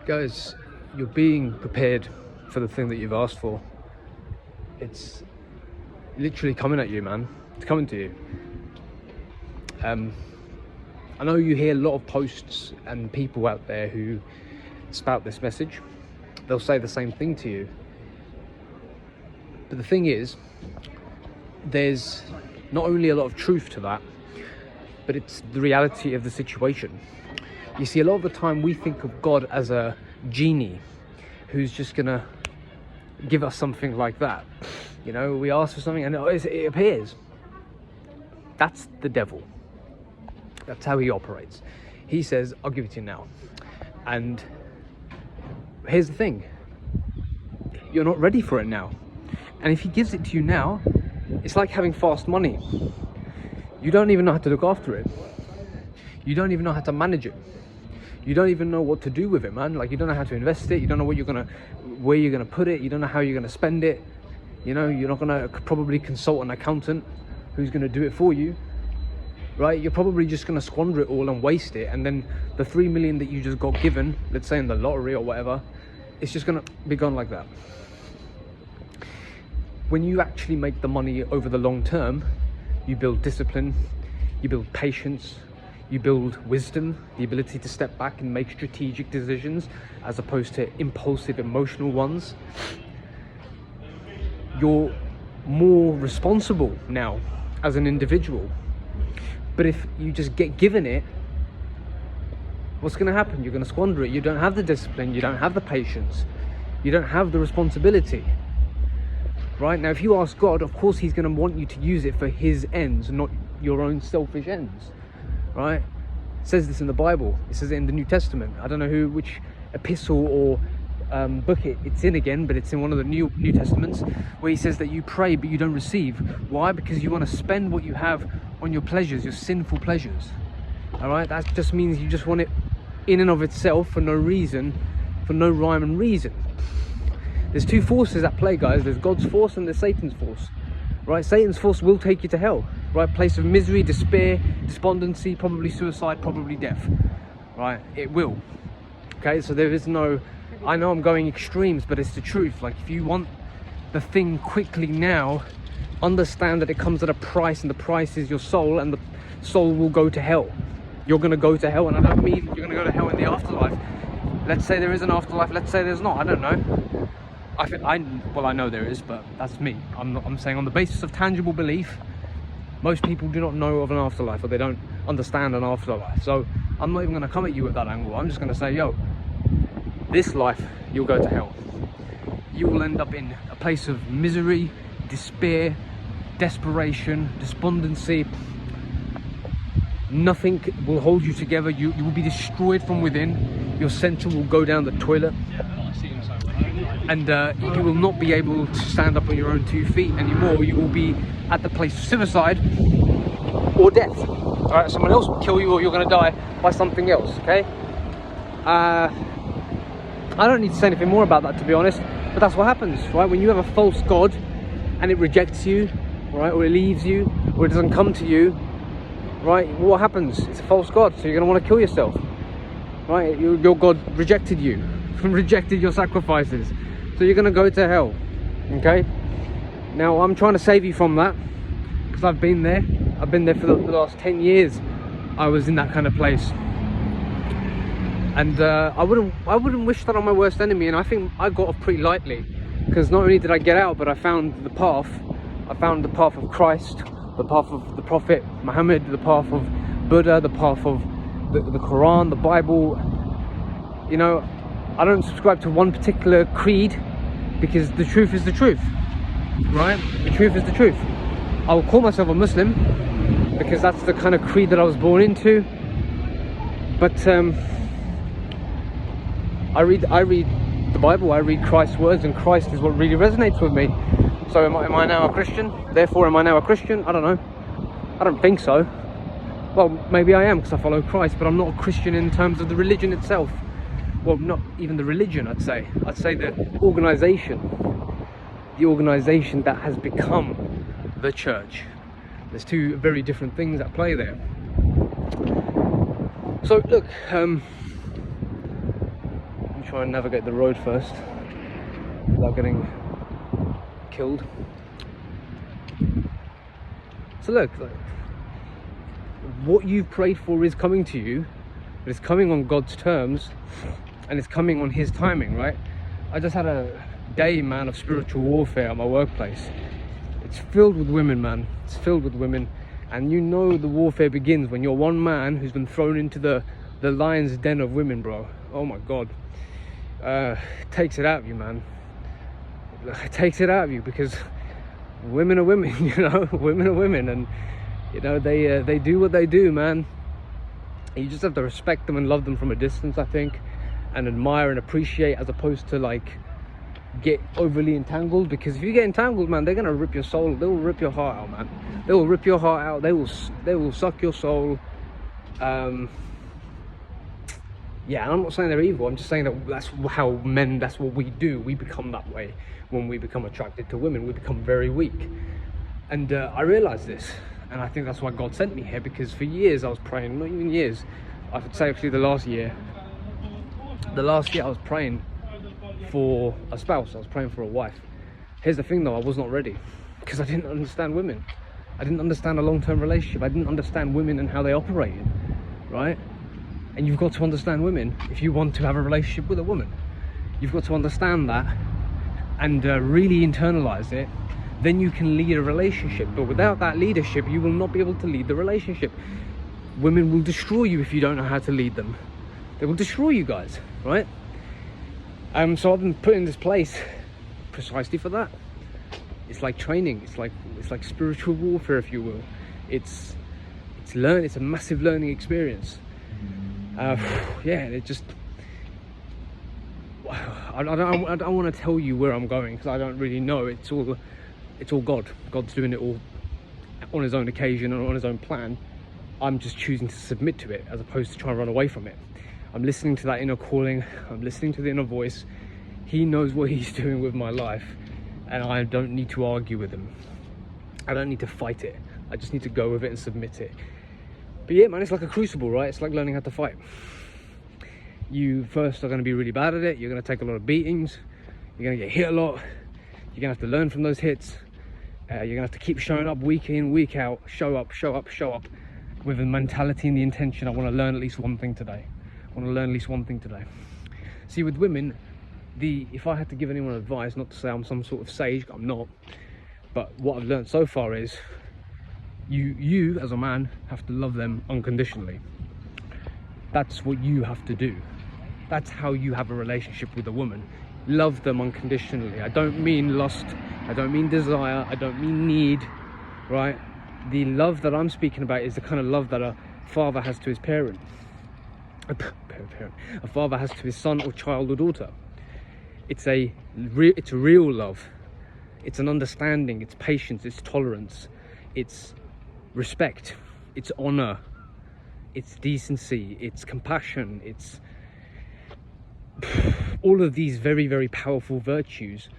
Guys, you're being prepared for the thing that you've asked for. It's literally coming at you, man. It's coming to you. I know you hear a lot of posts and people out there who spout this message. They'll say the same thing to you. But the thing is, there's not only a lot of truth to that, but it's the reality of the situation. You see, a lot of the time we think of God as a genie who's just gonna give us something like that. You know, we ask for something and it appears. That's the devil. That's how he operates. He says, I'll give it to you now. And here's the thing. You're not ready for it now. And if he gives it to you now, it's like having fast money. You don't even know how to look after it. You don't even know how to manage it. You don't even know what to do with it, man. Like, you don't know how to invest it. You don't know where you're gonna put it. You don't know how you're gonna spend it. You know, you're not gonna probably consult an accountant who's gonna do it for you, right? You're probably just gonna squander it all and waste it. And then the 3 million that you just got given, let's say in the lottery or whatever, it's just gonna be gone like that. When you actually make the money over the long term, you build discipline, you build patience, you build wisdom, the ability to step back and make strategic decisions as opposed to impulsive, emotional ones. You're more responsible now as an individual. But if you just get given it, what's going to happen? You're going to squander it. You don't have the discipline, you don't have the patience, you don't have the responsibility. Right? Now, if you ask God, of course he's going to want you to use it for his ends, not your own selfish ends. Right? It says this in the Bible. It says it in the New Testament. I don't know which epistle or book it's in again, but it's in one of the New Testaments, where he says that you pray but you don't receive. Why? Because you want to spend what you have on your pleasures, your sinful pleasures. All right? That just means you just want it in and of itself for no reason, for no rhyme and reason. There's two forces at play, guys. There's God's force and there's Satan's force. Right? Satan's force will take you to hell. Right? Place of misery, despair, despondency, probably suicide, probably death. Right? It will. Okay? So there is no... I know I'm going extremes, but it's the truth. Like, if you want the thing quickly now, understand that it comes at a price, and the price is your soul, and the soul will go to hell. You're going to go to hell, and I don't mean you're going to go to hell in the afterlife. Let's say there is an afterlife, let's say there's not, I don't know. I know there is, but that's me. I'm saying on the basis of tangible belief, most people do not know of an afterlife, or they don't understand an afterlife. So I'm not even going to come at you at that angle. I'm just going to say, yo, this life, you'll go to hell. You will end up in a place of misery, despair, desperation, despondency. Nothing will hold you together. You will be destroyed from within. Your center will go down the toilet. And you will not be able to stand up on your own 2 feet anymore. You will be at the place of suicide or death. All right, someone else will kill you, or you're going to die by something else. Okay. I don't need to say anything more about that, to be honest. But that's what happens, right? When you have a false god and it rejects you, right, or it leaves you, or it doesn't come to you, right? What happens? It's a false god, so you're going to want to kill yourself, right? Your god rejected you, rejected your sacrifices. So you're going to go to hell, okay? Now, I'm trying to save you from that, because I've been there. I've been there for the last 10 years. I was in that kind of place. And I wouldn't wish that on my worst enemy. And I think I got off pretty lightly, because not only did I get out, but I found the path. I found the path of Christ, the path of the Prophet Muhammad, the path of Buddha, the path of the Quran, the Bible. You know, I don't subscribe to one particular creed, because the truth is the truth, right? The truth is the truth. I will call myself a Muslim because that's the kind of creed that I was born into. But I read the Bible, I read Christ's words, and Christ is what really resonates with me. So am I now a Christian? Therefore, am I now a Christian? I don't know. I don't think so. Well, maybe I am, because I follow Christ, but I'm not a Christian in terms of the religion itself. Well, not even the religion, I'd say. I'd say the organization that has become the church. There's two very different things at play there. So look, I'm try and navigate the road first without getting killed. So look, like, what you've prayed for is coming to you, but it's coming on God's terms, and it's coming on His timing, right? I just had a day, man, of spiritual warfare at my workplace. It's filled with women, man. It's filled with women. And you know the warfare begins when you're one man who's been thrown into the lion's den of women, bro. Oh my God. It takes it out of you, man. It takes it out of you, because women are women, you know. Women are women, and you know they do what they do, man. You just have to respect them and love them from a distance, I think, and admire and appreciate, as opposed to like get overly entangled. Because if you get entangled, man, they're gonna rip your soul. They will rip your heart out, man. They will rip your heart out. They will suck your soul. Yeah, I'm not saying they're evil. I'm just saying that that's how men, that's what we do. We become that way when we become attracted to women. We become very weak. And I realized this, and I think that's why God sent me here, because for years I was praying, not even years, I could say actually the last year I was praying for a spouse. I was praying for a wife. Here's the thing though, I was not ready, because I didn't understand women. I didn't understand a long-term relationship. I didn't understand women and how they operated, right? And you've got to understand women if you want to have a relationship with a woman. You've got to understand that and really internalize it. Then you can lead a relationship. But without that leadership, you will not be able to lead the relationship. Women will destroy you if you don't know how to lead them. They will destroy you guys, right? So I've been put in this place precisely for that. It's like training. It's like spiritual warfare, if you will. It's a massive learning experience. Yeah, it just, I don't want to tell you where I'm going, because I don't really know. It's all God. God's doing it all on His own occasion and on His own plan. I'm just choosing to submit to it, as opposed to try and run away from it. I'm listening to that inner calling. I'm listening to the inner voice. He knows what He's doing with my life, and I don't need to argue with Him. I don't need to fight it. I just need to go with it and submit it. But yeah, man, it's like a crucible, right? It's like learning how to fight. You first are going to be really bad at it. You're going to take a lot of beatings. You're going to get hit a lot. You're going to have to learn from those hits. You're going to have to keep showing up week in, week out. Show up with a mentality and the intention, I want to learn at least one thing today. See, with women, if I had to give anyone advice, not to say I'm some sort of sage, I'm not, but what I've learned so far is you as a man have to love them unconditionally. That's what you have to do. That's how you have a relationship with a woman. Love them unconditionally. I don't mean lust, I don't mean desire, I don't mean need, right? The love that I'm speaking about is the kind of love that a father has to his parent. A father has to his son or child or daughter. It's a real love. It's an understanding, it's patience, it's tolerance, it's respect, it's honor, it's decency, it's compassion, it's all of these very, very powerful virtues.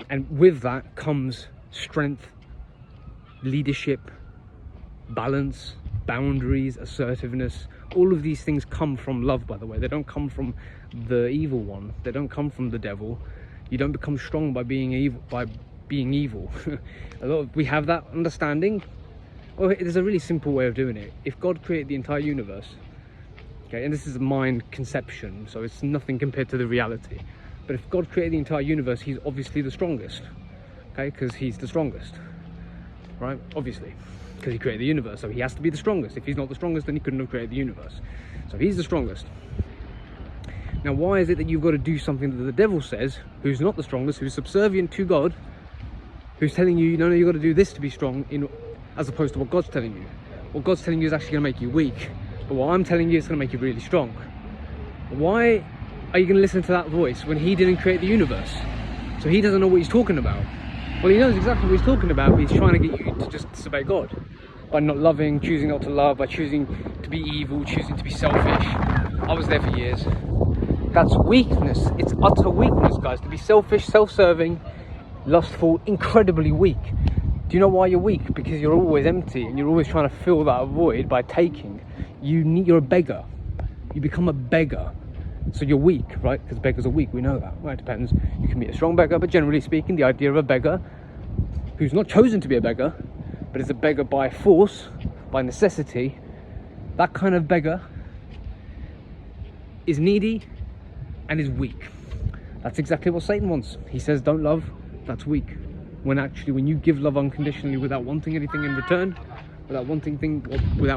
And with that comes strength, leadership, balance, boundaries, assertiveness. All of these things come from love, by the way. They don't come from the evil one. They don't come from the devil. You don't become strong by being evil. We have that understanding. Well, there's a really simple way of doing it. If God created the entire universe, okay, and this is a mind conception, so it's nothing compared to the reality, but if God created the entire universe, He's obviously the strongest, okay, because He's the strongest, right? Obviously, because He created the universe, so He has to be the strongest. If He's not the strongest, then He couldn't have created the universe. So He's the strongest. Now, why is it that you've got to do something that the devil says, who's not the strongest, who's subservient to God, who's telling you, no, you've got to do this to be strong, as opposed to what God's telling you? What God's telling you is actually going to make you weak, but what I'm telling you is going to make you really strong. Why are you going to listen to that voice when He didn't create the universe? So He doesn't know what He's talking about. Well, He knows exactly what He's talking about, but He's trying to get you to just disobey God by not loving, choosing not to love, by choosing to be evil, choosing to be selfish. I was there for years. That's weakness. It's utter weakness, guys, to be selfish, self-serving, lustful, incredibly weak. Do you know why you're weak? Because you're always empty and you're always trying to fill that void by taking. You're a beggar. You become a beggar. So you're weak, right? Because beggars are weak, we know that. Well, it depends. You can be a strong beggar, but generally speaking, the idea of a beggar who's not chosen to be a beggar, but is a beggar by force, by necessity, that kind of beggar is needy and is weak. That's exactly what Satan wants. He says, don't love, that's weak. When actually, when you give love unconditionally without wanting anything in return, without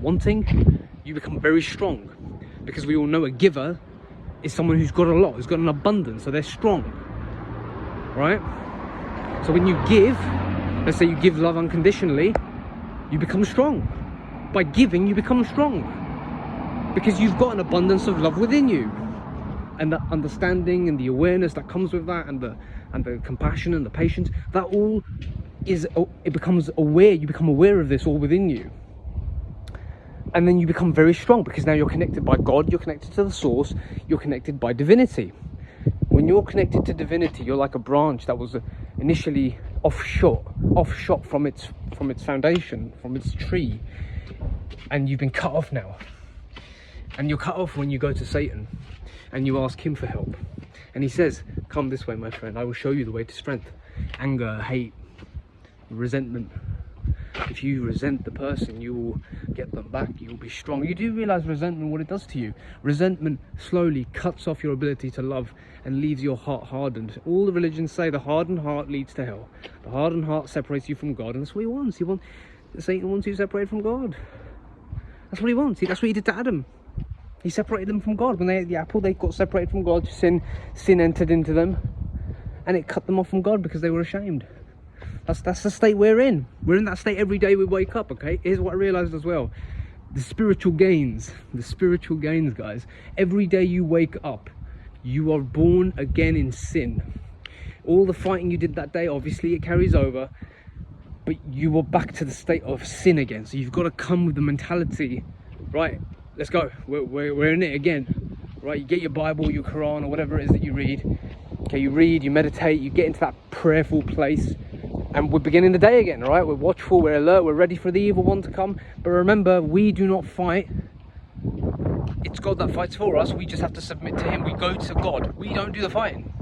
wanting, you become very strong. Because we all know a giver is someone who's got a lot, who's got an abundance, so they're strong, right? So when you give, let's say you give love unconditionally, you become strong. By giving, you become strong. Because you've got an abundance of love within you. And the understanding and the awareness that comes with that, and the compassion and the patience, that all is, it becomes aware, you become aware of this all within you. And then you become very strong, because now you're connected by God, you're connected to the source, you're connected by divinity. When you're connected to divinity, you're like a branch that was initially offshot from its foundation, from its tree, and you've been cut off now. And you're cut off when you go to Satan and you ask him for help, and he says, come this way, my friend, I will show you the way to strength. Anger, hate, resentment. If you resent the person, you will get them back, you will be strong. You do realize resentment, what it does to you. Resentment slowly cuts off your ability to love and leaves your heart hardened. All the religions say the hardened heart leads to hell. The hardened heart separates you from God, and that's what he wants. Satan wants you separated from God. That's what he wants. That's what he did to Adam. He separated them from God. When they ate the apple, they got separated from God. Sin entered into them, and it cut them off from God because they were ashamed. That's the state we're in. We're in that state every day we wake up, okay? Here's what I realized as well. The spiritual gains, guys. Every day you wake up, you are born again in sin. All the fighting you did that day, obviously it carries over, but you are back to the state of sin again. So you've got to come with the mentality, right? Let's go. We're in it again, right? You get your Bible, your Quran, or whatever it is that you read. Okay, you read, you meditate, you get into that prayerful place, and we're beginning the day again, right? We're watchful, we're alert, we're ready for the evil one to come. But remember, we do not fight. It's God that fights for us. We just have to submit to him. We go to God. We don't do the fighting,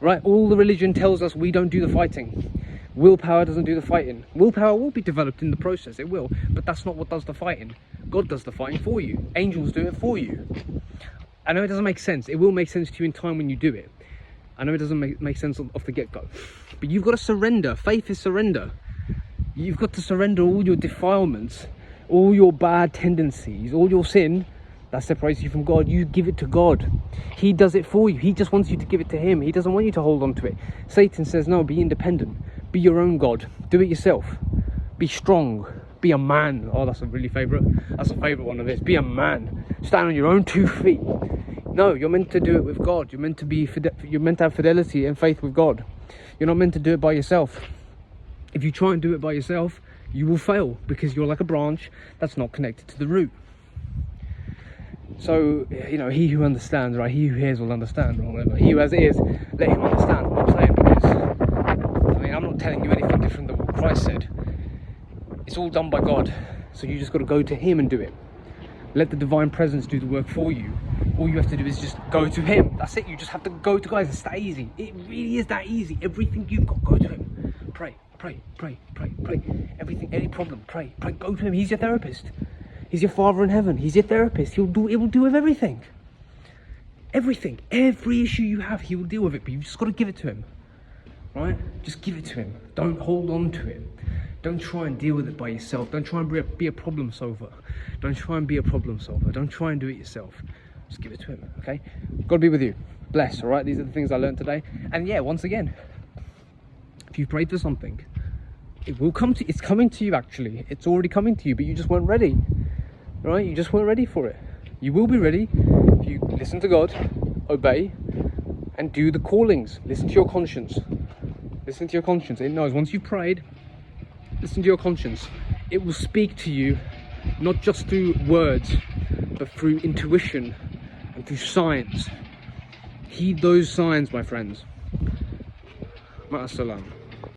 right? All the religion tells us we don't do the fighting. Willpower doesn't do the fighting. Willpower will be developed in the process, it will, but that's not what does the fighting. God does the fighting for you. Angels do it for you. I know it doesn't make sense. It will make sense to you in time when you do it. I know it doesn't make sense off the get-go, but you've got to surrender. Faith is surrender. You've got to surrender all your defilements, all your bad tendencies, all your sin that separates you from God. You give it to God. He does it for you. He just wants you to give it to him. He doesn't want you to hold on to it. Satan says, no, be independent. Be your own God. Do it yourself. Be strong. Be a man. Oh, that's a favorite one of this. Be a man. Stand on your own 2 feet. No, you're meant to do it with God. You're meant to have fidelity and faith with God. You're not meant to do it by yourself. If you try and do it by yourself, you will fail, because you're like a branch that's not connected to the root. So, he who understands, right? He who hears will understand, or whatever. He who has ears, let him understand what I'm saying. Because, I'm not telling you anything different than what Christ said. It's all done by God. So you just got to go to him and do it. Let the divine presence do the work for you. All you have to do is just go to him. That's it. You just have to go to God. It's that easy. It really is that easy. Everything you've got, go to him. Pray. Everything, any problem, pray. Go to him. He's your therapist. He's your Father in heaven. He's your therapist. He will deal with everything. Everything. Every issue you have, he will deal with it. But you just got to give it to him. Right? Just give it to him. Don't hold on to it. Don't try and deal with it by yourself. Don't try and be a problem solver. Don't try and be a problem solver. Don't try and do it yourself. Just give it to him, okay? God be with you. Bless, all right? These are the things I learned today. And yeah, once again, if you prayed for something, it will come to you. It's coming to you, actually. It's already coming to you, but you just weren't ready, right? You just weren't ready for it. You will be ready if you listen to God, obey, and do the callings. Listen to your conscience. Listen to your conscience. It knows once you've prayed, listen to your conscience. It will speak to you, not just through words, but through intuition and through science. Heed those signs, my friends. Ma'as salam.